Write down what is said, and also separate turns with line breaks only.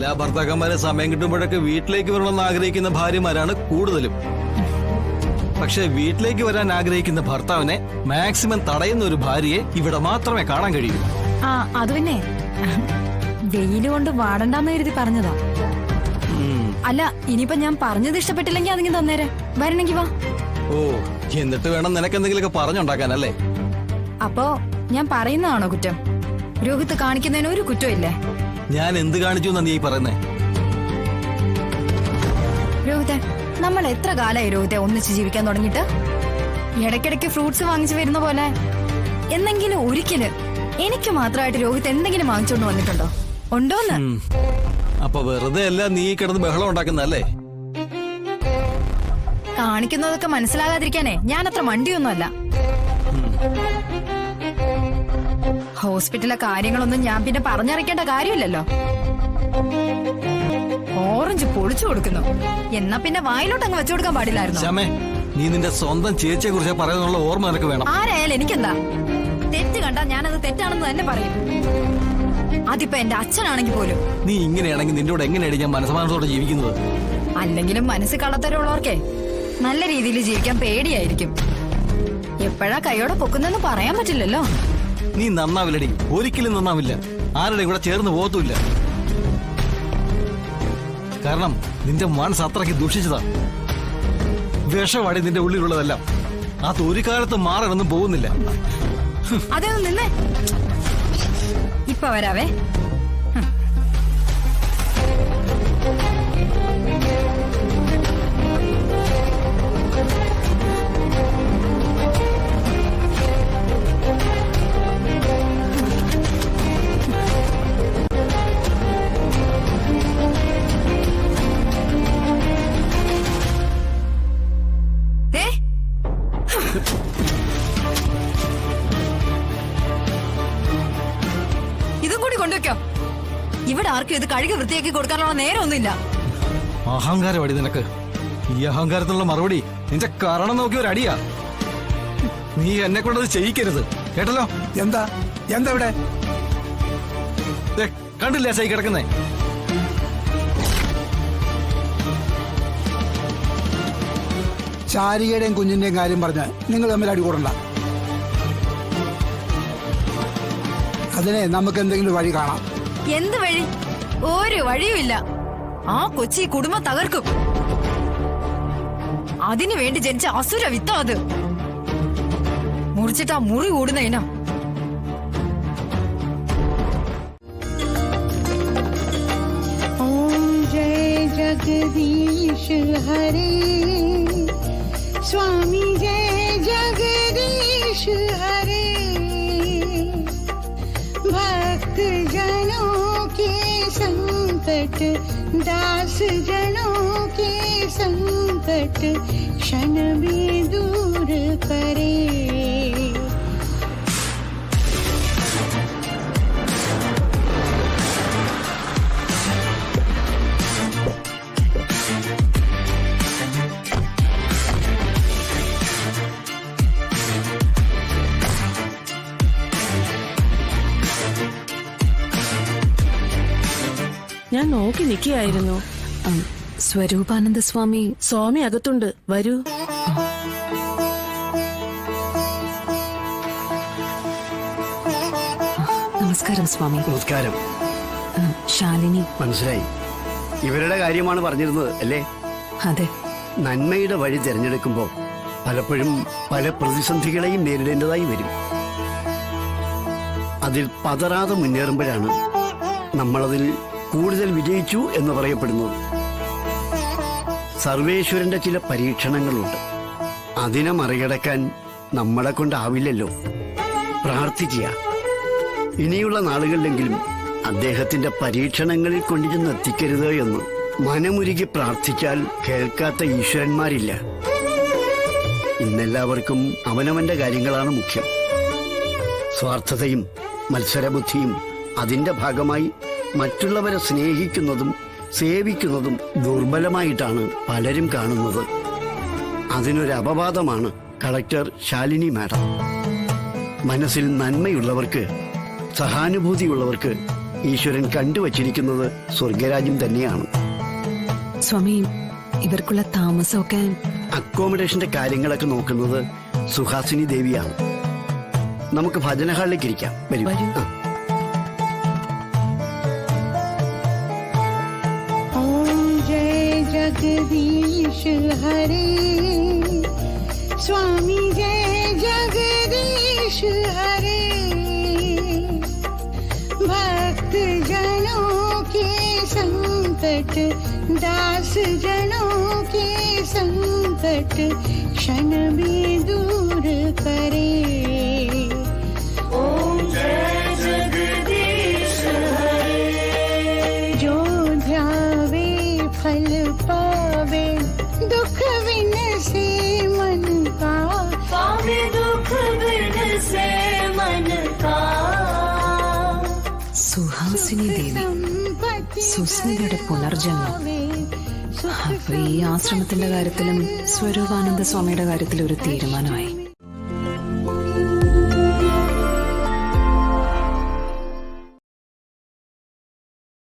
എല്ലാ ഭർത്താക്കന്മാരെ സമയം കിട്ടുമ്പോഴൊക്കെ വീട്ടിലേക്ക് വരണമെന്ന് ആഗ്രഹിക്കുന്ന ഭാര്യമാരാണ് കൂടുതലും. പക്ഷെ വീട്ടിലേക്ക് വരാൻ ആഗ്രഹിക്കുന്ന ഭർത്താവിനെ മാക്സിമം തടയുന്ന ഒരു ഭാര്യയെ ഇവിടെ മാത്രമേ കാണാൻ കഴിയൂ.
ആ അത് പിന്നെ വെയില് കൊണ്ട് വാടണ്ടെന്ന് കരുതി പറഞ്ഞതാ. അല്ല ഇനിയിപ്പോ ഞാൻ പറഞ്ഞത് ഇഷ്ടപ്പെട്ടില്ലെങ്കിൽ അതിങ്ങനെ തന്നേരെ. വരണെങ്കി വാ.
ഓ, എന്നിട്ട് വേണം നിനക്ക് എന്തെങ്കിലുമൊക്കെ പറഞ്ഞുണ്ടാക്കാനല്ലേ?
അപ്പോ ഞാൻ പറയുന്നതാണോ കുറ്റം? രോഹിത് കാണിക്കുന്നതിന് ഒരു കുറ്റമില്ലേ?
ഞാൻ എന്ത് കാണിച്ചു എന്നാ നീ പറയുന്നേ?
രോഹിത്തെ, നമ്മൾ എത്ര കാലമായി രോഹിത്തെ ഒന്നിച്ച് ജീവിക്കാൻ തുടങ്ങിയിട്ട്? ഇടയ്ക്കിടയ്ക്ക് ഫ്രൂട്ട്സ് വാങ്ങിച്ചു വരുന്ന പോലെ എന്തെങ്കിലും ഒരിക്കല് എനിക്ക് മാത്രമായിട്ട് രോഹിത് എന്തെങ്കിലും വാങ്ങിച്ചോണ്ട് വന്നിട്ടുണ്ടോ? ഉണ്ടോന്ന്?
അപ്പൊ വെറുതെ അല്ല നീ കിടന്ന് ബഹളം ഉണ്ടാക്കുന്നല്ലേ?
കാണിക്കുന്നതൊക്കെ മനസ്സിലാകാതിരിക്കാനേ ഞാൻ അത്ര മണ്ടിയൊന്നുമല്ല. ഹോസ്പിറ്റലിലെ കാര്യങ്ങളൊന്നും ഞാൻ പിന്നെ പറഞ്ഞറിയിക്കേണ്ട കാര്യമില്ലല്ലോ. ഓറഞ്ച് പൊളിച്ചു കൊടുക്കുന്നു എന്നാ പിന്നെ വായിലോട്ട് അങ്ങ് വെച്ചു കൊടുക്കാൻ പാടില്ലായിരുന്നു.
ശ്യാമേ, നീ നിന്റെ സ്വന്തം ചേച്ചിയെ കുറിച്ച് പറയുന്നുള്ള ഓർമ്മ നിനക്ക് വേണം.
ആരായാലും എനിക്കെന്താ? തെറ്റ് കണ്ടാ ഞാനത് തെറ്റാണെന്ന് തന്നെ പറയും. അതിപ്പോ എന്റെ അച്ഛനാണെങ്കിൽ പോലും.
നീ ഇങ്ങനെയാണെങ്കിൽ നിന്റെ കൂടെ എങ്ങനെയാണ് ഞാൻ മനസ്സമാനത്തോടെ ജീവിക്കുന്നത്?
അല്ലെങ്കിലും മനസ്സ് കള്ളത്തരമുള്ളവർക്കേ നല്ല രീതിയിൽ ജീവിക്കാൻ പേടിയായിരിക്കും. എപ്പോഴാ കൈയോടെ പൊക്കുന്നെന്ന് പറയാൻ പറ്റില്ലല്ലോ.
നീ നന്നാവില്ലടി, ഒരിക്കലും നന്നാവില്ല. ആരുടെ കൂടെ ചേർന്ന് പോകത്തുമില്ല. കാരണം നിന്റെ മനസ്സ് അത്രയ്ക്ക് ദൂഷിച്ചതാ. വിഷവാടി നിന്റെ ഉള്ളിലുള്ളതെല്ലാം. അത് ഒരു കാലത്ത് മാറാനൊന്നും പോകുന്നില്ല.
അതൊന്നും നിന്നേ, ഇപ്പൊ വരാവേ. ഇവിടെ ആർക്കും ഇത് കഴുകി വൃത്തിയാക്കി കൊടുക്കാനുള്ള നേരമൊന്നുമില്ല.
അഹങ്കാരമടി നിനക്ക്. ഈ അഹങ്കാരത്തിനുള്ള മറുപടി നിന്റെ കാരണം നോക്കി ഒരു അടിയാ. നീ എന്നെ കൊണ്ടത് ചെയ്യിക്കരുത്, കേട്ടല്ലോ?
എന്താ എന്താ ഇവിടെ
കണ്ടില്ലേ സൈ കിടക്കുന്നേ?
ശാരികയുടെയും കുഞ്ഞിന്റെയും കാര്യം പറഞ്ഞ് നിങ്ങൾ തമ്മിൽ അടികൂടണ്ട. അതിനെ നമുക്ക് എന്തെങ്കിലും വഴി കാണാം.
എന്ത് വഴി? ഒരു വഴിയുമില്ല. ആ കൊച്ചി കുടുംബം തകർക്കും. അതിനു വേണ്ടി ജനിച്ച അസുര വിത്തോ അത്. മുറിച്ചിട്ടാ മുറി കൂടുന്ന ഇനം.
ओम जय जगदीश हरे स्वामी जय जगदीश हरे भक्त जनों के संकट दास जनों के संकट क्षण में दूर करे
ഞാൻ നോക്കി നിൽക്കുകയായിരുന്നു.
സ്വരൂപാനന്ദ സ്വാമി.
സ്വാമി അകത്തുണ്ട്, വരൂ.
നമസ്കാരം സ്വാമി.
നമസ്കാരം.
ശാലിനി.
മനസ്സിലായി. ഇവരുടെ കാര്യമാണ് പറഞ്ഞിരുന്നത് അല്ലേ?
അതെ.
നന്മയുടെ വഴി തിരഞ്ഞെടുക്കുമ്പോൾ പലപ്പോഴും പല പ്രതിസന്ധികളെയും നേരിടേണ്ടതായി വരും. അതിൽ പതറാതെ മുന്നേറുമ്പോഴാണ് നമ്മളതിൽ കൂടുതൽ വിജയിച്ചു എന്ന് പറയപ്പെടുന്നത്. സർവേശ്വരന്റെ ചില പരീക്ഷണങ്ങളുണ്ട്. അതിനെ മറികടക്കാൻ നമ്മളെ കൊണ്ടാവില്ലല്ലോ. പ്രാർത്ഥിക്കുക. ഇനിയുള്ള നാളുകളിലെങ്കിലും അദ്ദേഹത്തിന്റെ പരീക്ഷണങ്ങളിൽ കൊണ്ടുചെന്ന് എത്തിക്കരുത് എന്ന് മനമുരുകി പ്രാർത്ഥിച്ചാൽ കേൾക്കാത്ത ഈശ്വരന്മാരില്ല. ഇന്നെല്ലാവർക്കും അവനവന്റെ കാര്യങ്ങളാണ് മുഖ്യം. സ്വാർത്ഥതയും മത്സരബുദ്ധിയും അതിന്റെ ഭാഗമായി മറ്റുള്ളവരെ സ്നേഹിക്കുന്നതും സേവിക്കുന്നതും ദുർബലമായിട്ടാണ് പലരും കാണുന്നത്. അതിനൊരു അപവാദമാണ് കളക്ടർ ശാലിനി മാഡം. മനസ്സിൽ നന്മയുള്ളവർക്ക്, സഹാനുഭൂതിയുള്ളവർക്ക് ഈശ്വരൻ കണ്ടുവച്ചിരിക്കുന്നത് സ്വർഗരാജ്യം തന്നെയാണ്.
സ്വാമി, ഇവർക്കുള്ള താമസമൊക്കെ
അക്കോമഡേഷന്റെ കാര്യങ്ങളൊക്കെ നോക്കുന്നത് സുഹാസിനി ദേവിയാണ്. നമുക്ക് ഭജന ഹാളിലേക്ക് ഇരിക്കാം. വരൂ.
വരൂ.
ആ.
ॐ जय जगदीश हरे स्वामी जय जगदीश हरे भक्त जनों के संकट दास जनों के संकट क्षण में दूर करे ओम जय जगदीश हरे जो ध्यावे फल पावे दुख विन से मन का पावे दुख विन से मन का
സുഹാസിനി ദേവി, സുസ്മിതയുടെ പുനർജന്മം. അപ്പൊ ഈ ആശ്രമത്തിന്റെ കാര്യത്തിലും സ്വരൂപാനന്ദ സ്വാമിയുടെ കാര്യത്തിലും ഒരു തീരുമാനമായി.